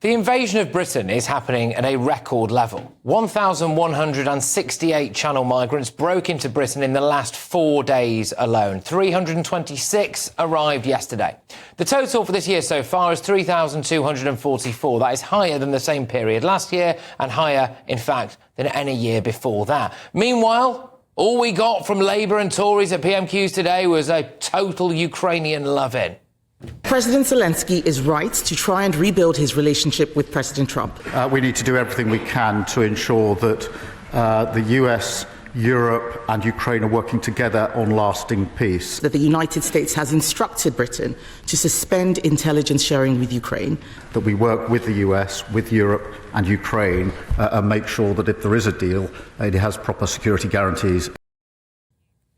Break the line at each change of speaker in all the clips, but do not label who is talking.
The invasion of Britain is happening at a record level. 1,168 Channel migrants broke into Britain in the last 4 days alone. 326 arrived yesterday. The total for this year so far is 3,244. That is higher than the same period last year and higher, in fact, than any year before that. Meanwhile, all we got from Labour and Tories at PMQs today was a total Ukrainian love-in.
President Zelensky is right to try and rebuild his relationship with President Trump.
We need to do everything we can to ensure that the US, Europe and Ukraine are working together on lasting peace.
That the United States has instructed Britain to suspend intelligence sharing with Ukraine.
That we work with the US, with Europe and Ukraine and make sure that if there is a deal, it has proper security guarantees.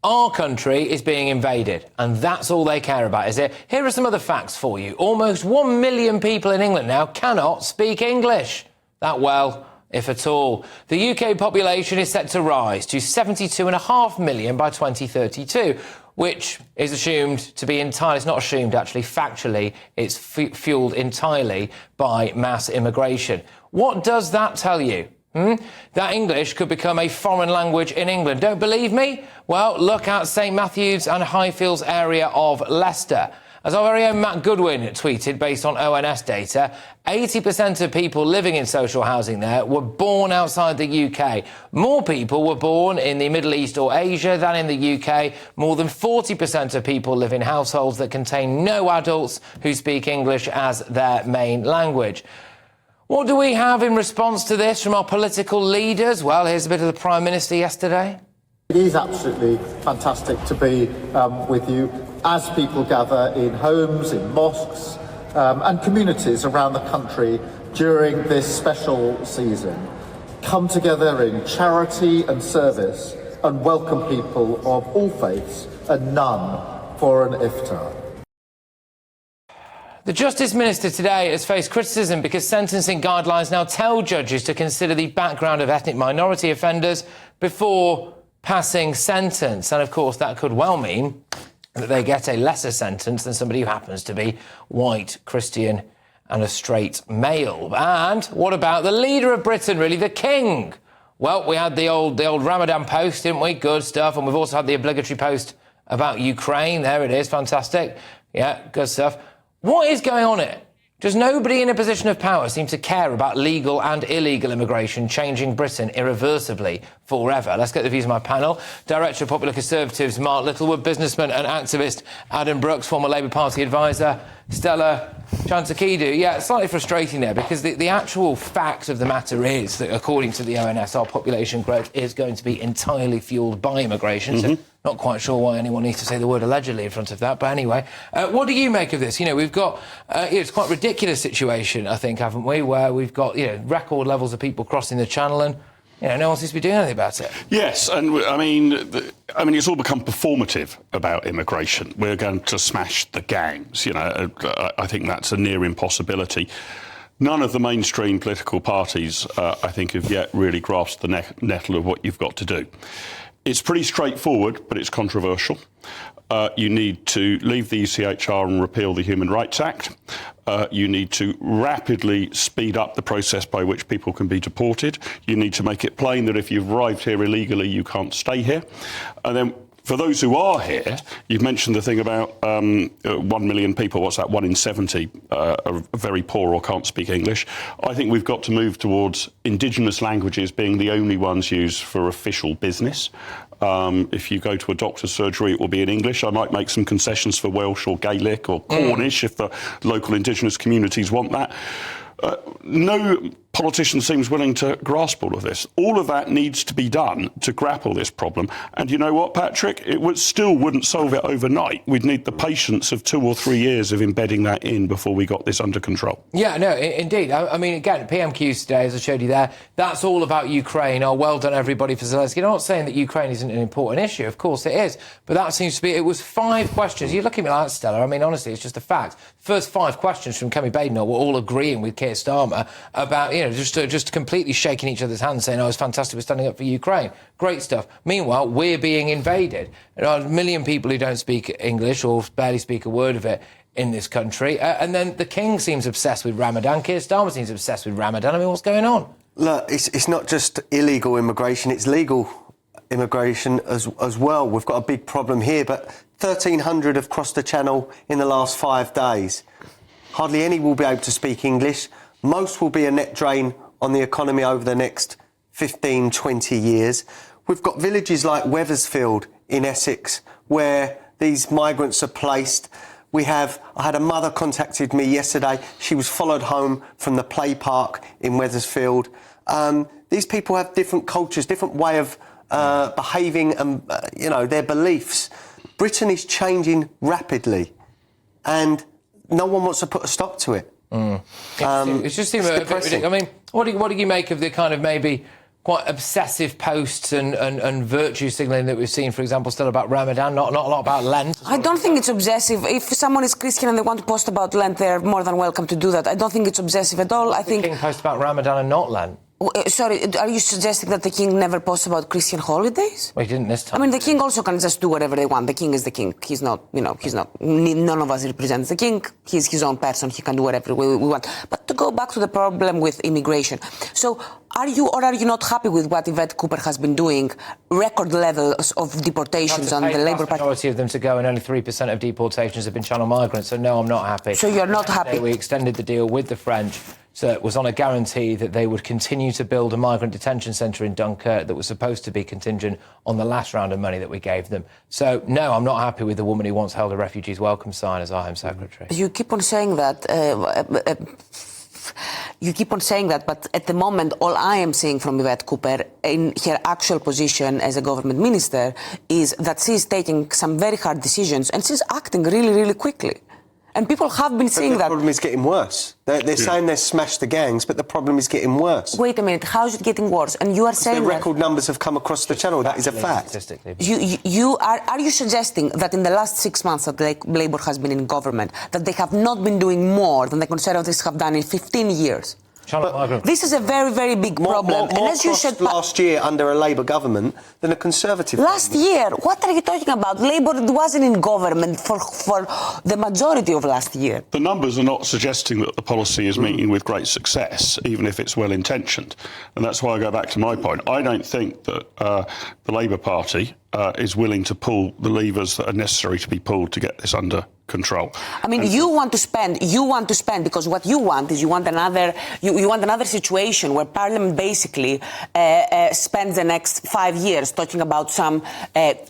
Our country is being invaded, and that's all they care about, is it? Here are some other facts for you. Almost 1 million people in England now cannot speak English that well, if at all. The UK population is set to rise to 72.5 million by 2032, which is assumed to be entirely, it's not assumed actually, factually, it's fuelled entirely by mass immigration. What does that tell you? That English could become a foreign language in England. Don't believe me? Well, look at St Matthews and Highfields area of Leicester. As our very own Matt Goodwin tweeted, based on ONS data, 80% of people living in social housing there were born outside the UK. More people were born in the Middle East or Asia than in the UK. More than 40% of people live in households that contain no adults who speak English as their main language. What do we have in response to this from our political leaders? Well, here's a bit of the Prime Minister yesterday.
It is absolutely fantastic to be with you as people gather in homes, in mosques and communities around the country during this special season. Come together in charity and service and welcome people of all faiths and none for an iftar.
The Justice Minister today has faced criticism because sentencing guidelines now tell judges to consider the background of ethnic minority offenders before passing sentence. And, of course, that could well mean that they get a lesser sentence than somebody who happens to be white, Christian and a straight male. And what about the leader of Britain, really, the King? Well, we had the old Ramadan post, didn't we? Good stuff. And we've also had the obligatory post about Ukraine. There it is. Fantastic. Yeah, good stuff. What is going on here? Does nobody in a position of power seem to care about legal and illegal immigration changing Britain irreversibly forever? Let's get the views of my panel. Director of Popular Conservatives, Mark Littlewood, businessman and activist Adam Brooks, former Labour Party advisor, Stella Chantakidou. Yeah, it's slightly frustrating there because the actual fact of the matter is that, according to the ONS, our population growth is going to be entirely fuelled by immigration. So not quite sure why anyone needs to say the word allegedly in front of that. But anyway, what do you make of this? You know, we've got, it's quite a ridiculous situation, I think, haven't we, where we've got, record levels of people crossing the channel and, no one seems to be doing anything about it.
Yes, and I mean, it's all become performative about immigration. We're going to smash the gangs. I think that's a near impossibility. None of the mainstream political parties, I think, have yet really grasped the nettle of what you've got to do. It's pretty straightforward, but it's controversial. You need to leave the ECHR and repeal the Human Rights Act. You need to rapidly speed up the process by which people can be deported. You need to make it plain that if you've arrived here illegally, you can't stay here. And then for those who are here, you've mentioned the thing about 1 million people, what's that, 1 in 70 are very poor or can't speak English. I think we've got to move towards indigenous languages being the only ones used for official business. If you go to a doctor's surgery, it will be in English. I might make some concessions for Welsh or Gaelic or Cornish if the local indigenous communities want that. No politician seems willing to grasp all of this. All of that needs to be done to grapple this problem. And you know what, Patrick? It still wouldn't solve it overnight. We'd need the patience of 2 or 3 years of embedding that in before we got this under control. Yeah, no, indeed. I mean, again, PMQs today, as I showed you there, that's all about Ukraine. Oh, well done, everybody, for Zelensky. I'm not saying that Ukraine isn't an important issue. Of course it is. But that seems to be... It was 5 questions. You look at me like that, Stella. I mean, honestly, it's just a fact. First 5 questions from Kemi Badenoch were all agreeing with Keir Starmer about, just completely shaking each other's hands, saying, oh, it's fantastic, we're standing up for Ukraine. Great stuff. Meanwhile, we're being invaded. There are 1 million people who don't speak English or barely speak a word of it
in this country. And then the King seems obsessed with Ramadan. Keir Starmer seems obsessed with Ramadan. I mean, what's going on?
Look, it's not just illegal immigration, it's legal immigration as well. We've got a big problem here, but 1,300 have crossed the Channel in the last 5 days. Hardly any will be able to speak English. Most will be a net drain on the economy over the next 15, 20 years. We've got villages like Wethersfield in Essex where these migrants are placed. I had a mother contacted me yesterday. She was followed home from the play park in Wethersfield. These people have different cultures, different way of behaving and, their beliefs. Britain is changing rapidly and no one wants to put a stop to it.
It's just seems a bit ridiculous. I mean, what do you make of the kind of maybe quite obsessive posts and virtue signalling that we've seen, for example, still about Ramadan, not a lot about Lent?
I don't think it's obsessive. If someone is Christian and they want to post about Lent, they're more than welcome to do that. I don't think it's obsessive at all. I think...
The King posts about Ramadan and not Lent.
Sorry, are you suggesting that the King never posts about Christian holidays?
Well, he didn't this time.
I mean, the King also can just do whatever they want. The King is the King. He's not, none of us represents the King. He's his own person. He can do whatever we want. But to go back to the problem with immigration. So, are you or are you not happy with what Yvette Cooper has been doing? Record levels of deportations on the Labour Party.
Majority of them to go, and only 3% of deportations have been Channel migrants. So no, I'm not happy.
So you're not happy?
We extended the deal with the French. So it was on a guarantee that they would continue to build a migrant detention centre in Dunkirk that was supposed to be contingent on the last round of money that we gave them. So, no, I'm not happy with the woman who once held a refugees welcome sign as our Home Secretary.
You keep on saying that. But at the moment, all I am seeing from Yvette Cooper in her actual position as a government minister is that she's taking some very hard decisions and she's acting really, really quickly. And people have been saying that...
The problem is getting worse. They're saying they've smashed the gangs, but the problem is getting worse.
Wait a minute, how is it getting worse? And you are saying
the record numbers have come across the Channel. That is a fact.
Are you suggesting that in the last 6 months that Labour has been in government, that they have not been doing more than the Conservatives have done in 15 years? This is a very, very big problem.
More
as you said
last year under a Labour government than a Conservative
Last year? What are you talking about? Labour wasn't in government for the majority of last year.
The numbers are not suggesting that the policy is meeting with great success, even if it's well-intentioned. And that's why I go back to my point. I don't think that the Labour Party is willing to pull the levers that are necessary to be pulled to get this under control.
I mean, you want to spend because what you want is you want another situation where Parliament basically spends the next 5 years talking about some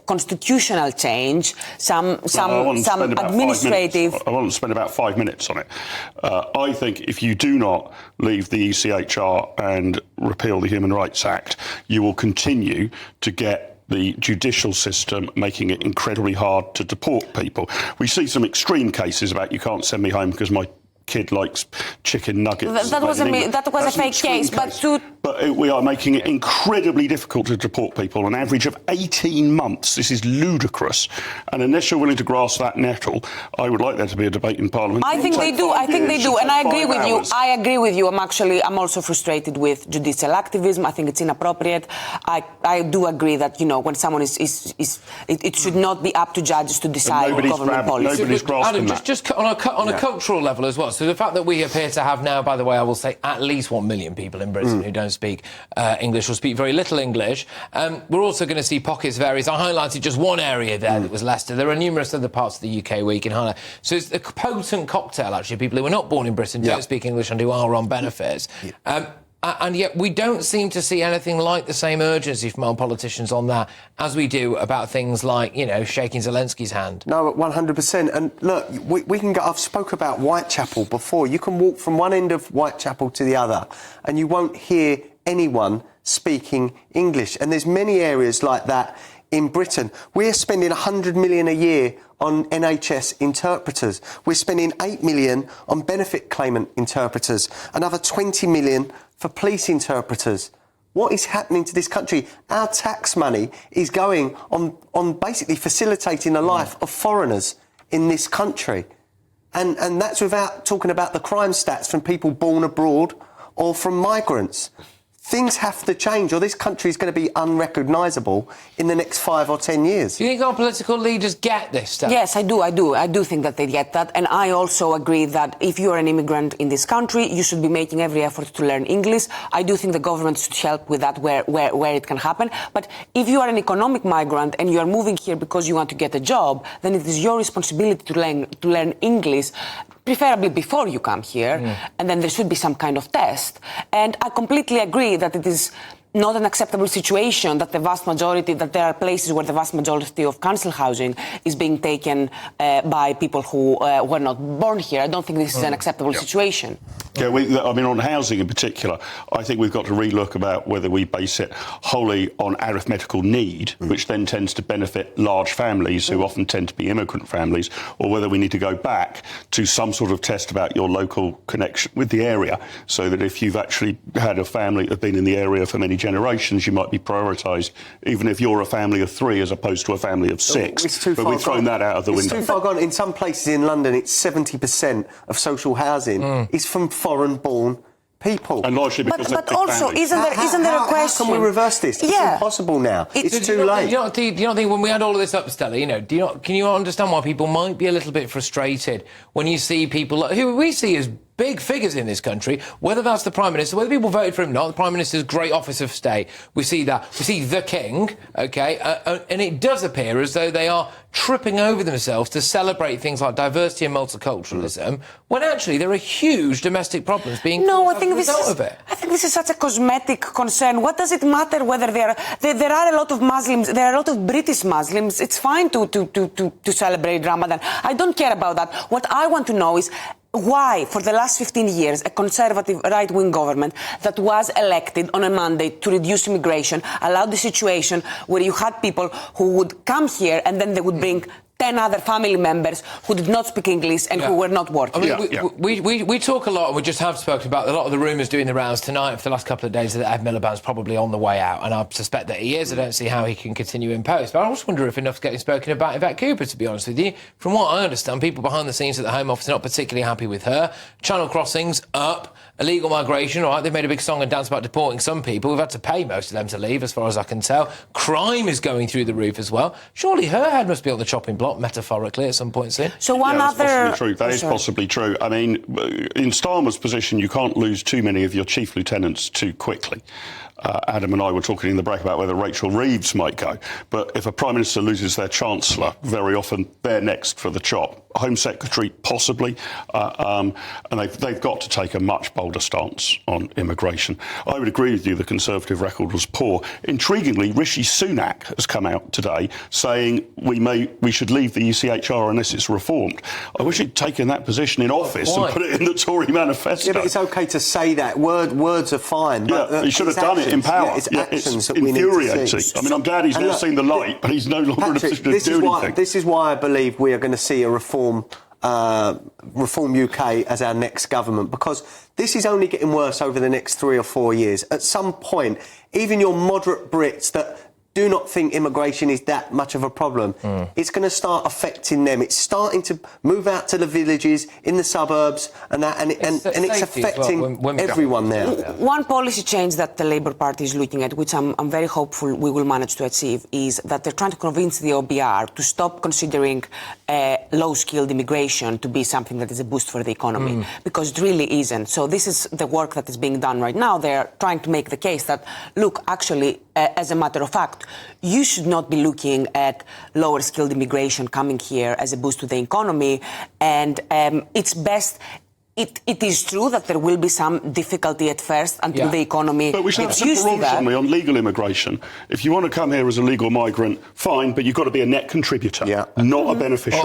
constitutional change, some administrative...
I want to spend about 5 minutes on it. I think if you do not leave the ECHR and repeal the Human Rights Act, you will continue to get the judicial system making it incredibly hard to deport people. We see some extreme cases about you can't send me home because my kid likes chicken nuggets.
That was a fake case.
But we are making it incredibly difficult to deport people, an average of 18 months. This is ludicrous. And unless you're willing to grasp that nettle, I would like there to be a debate in Parliament.
I think they do. And I agree with you. I agree with you. I'm also frustrated with judicial activism. I think it's inappropriate. I do agree that, when someone it should not be up to judges to decide government policy.
Nobody's grasping
Adam, just on a cultural level as well. So the fact that we appear to have now, by the way, I will say at least 1 million people in Britain who don't speak English or speak very little English. We're also going to see pockets of areas. I highlighted just one area there that was Leicester. There are numerous other parts of the UK where you can highlight. So it's a potent cocktail, actually, people who are not born in Britain, don't speak English and who are on benefits. And yet we don't seem to see anything like the same urgency from our politicians on that as we do about things like, shaking Zelensky's hand.
No, 100%. And look, I've spoke about Whitechapel before. You can walk from one end of Whitechapel to the other and you won't hear anyone speaking English. And there's many areas like that in Britain. We're spending 100 million a year on NHS interpreters. We're spending 8 million on benefit claimant interpreters, another 20 million for police interpreters. What is happening to this country? Our tax money is going on basically facilitating the life of foreigners in this country. And that's without talking about the crime stats from people born abroad or from migrants. things have to change, or this country is going to be unrecognisable in the next 5 or 10 years.
Do you think our political leaders get this stuff?
Yes, I do. I do think that they get that. And I also agree that if you're an immigrant in this country, you should be making every effort to learn English. I do think the government should help with that where it can happen. But if you are an economic migrant and you are moving here because you want to get a job, then it is your responsibility to learn English, preferably before you come here, and then there should be some kind of test. And I completely agree that it is not an acceptable situation that there are places where the vast majority of council housing is being taken by people who were not born here. I don't think this is an acceptable situation.
Yeah, on housing in particular, I think we've got to relook about whether we base it wholly on arithmetical need, which then tends to benefit large families who often tend to be immigrant families, or whether we need to go back to some sort of test about your local connection with the area, so that if you've actually had a family that have been in the area for many generations, you might be prioritised, even if you're a family of 3 as opposed to a family of 6.
It's too
but
far
we've thrown that out of the window.
It's too far gone. In some places in London, it's 70% of social housing is from foreign-born people.
And largely because
But also, isn't there a question?
How can we reverse this? It's impossible now. It's too late.
Do you not think when we had all of this up, Stella, can you understand why people might be a little bit frustrated when you see people who we see as big figures in this country, whether that's the Prime Minister, whether people voted for him or not, the Prime Minister's great office of state, we see that. We see the King, OK? And it does appear as though they are tripping over themselves to celebrate things like diversity and multiculturalism, when actually there are huge domestic problems being caused as a result of it.
I think this is such a cosmetic concern. What does it matter whether there are a lot of Muslims, there are a lot of British Muslims. It's fine to celebrate Ramadan. I don't care about that. What I want to know is why, for the last 15 years, a conservative right-wing government that was elected on a mandate to reduce immigration allowed the situation where you had people who would come here and then they would bring 10 other family members who did not speak English and who were not working.
We talk a lot, and we just have spoken about a lot of the rumours doing the rounds tonight for the last couple of days that Ed Miliband's probably on the way out, and I suspect that he is. I don't see how he can continue in post. But I also wonder if enough's getting spoken about Yvette Cooper, to be honest with you. From what I understand, people behind the scenes at the Home Office are not particularly happy with her. Channel crossings up, illegal migration, all right, they've made a big song and dance about deporting some people. We've had to pay most of them to leave, as far as I can tell. Crime is going through the roof as well. Surely her head must be on the chopping block, metaphorically, at some point soon.
So
That is possibly true. I mean, in Starmer's position, you can't lose too many of your chief lieutenants too quickly. Adam and I were talking in the break about whether Rachel Reeves might go. But if a Prime Minister loses their Chancellor, very often they're next for the chop. Home Secretary, possibly. And they've got to take a much bolder stance on immigration. I would agree with you, the Conservative record was poor. Intriguingly, Rishi Sunak has come out today saying we should leave the ECHR unless it's reformed. I wish he'd taken that position in office and put it in the Tory manifesto.
Yeah, but it's OK to say that. Words are fine.
Yeah, he should have done it in power.
Yeah, it's actions
it's
that we
infuriating.
need to see.
I mean, I'm glad he's now seen the light, but he's no longer in a position to do anything.
This is why I believe we are going to see a Reform UK as our next government, because this is only getting worse over the next 3 or 4 years. At some point, even your moderate Brits that do not think immigration is that much of a problem, it's going to start affecting them. It's starting to move out to the villages, in the suburbs, and it's affecting everyone there.
One policy change that the Labour Party is looking at, which I'm very hopeful we will manage to achieve, is that they're trying to convince the OBR to stop considering low-skilled immigration to be something that is a boost for the economy, because it really isn't. So this is the work that is being done right now. They're trying to make the case that, look, actually, as a matter of fact, you should not be looking at lower skilled immigration coming here as a boost to the economy, and it's best. It is true that there will be some difficulty at first until the economy
But we should have
gets
simple
used to
rules
that.
on legal immigration. If you want to come here as a legal migrant, fine, but you've got to be a net contributor, not a beneficiary.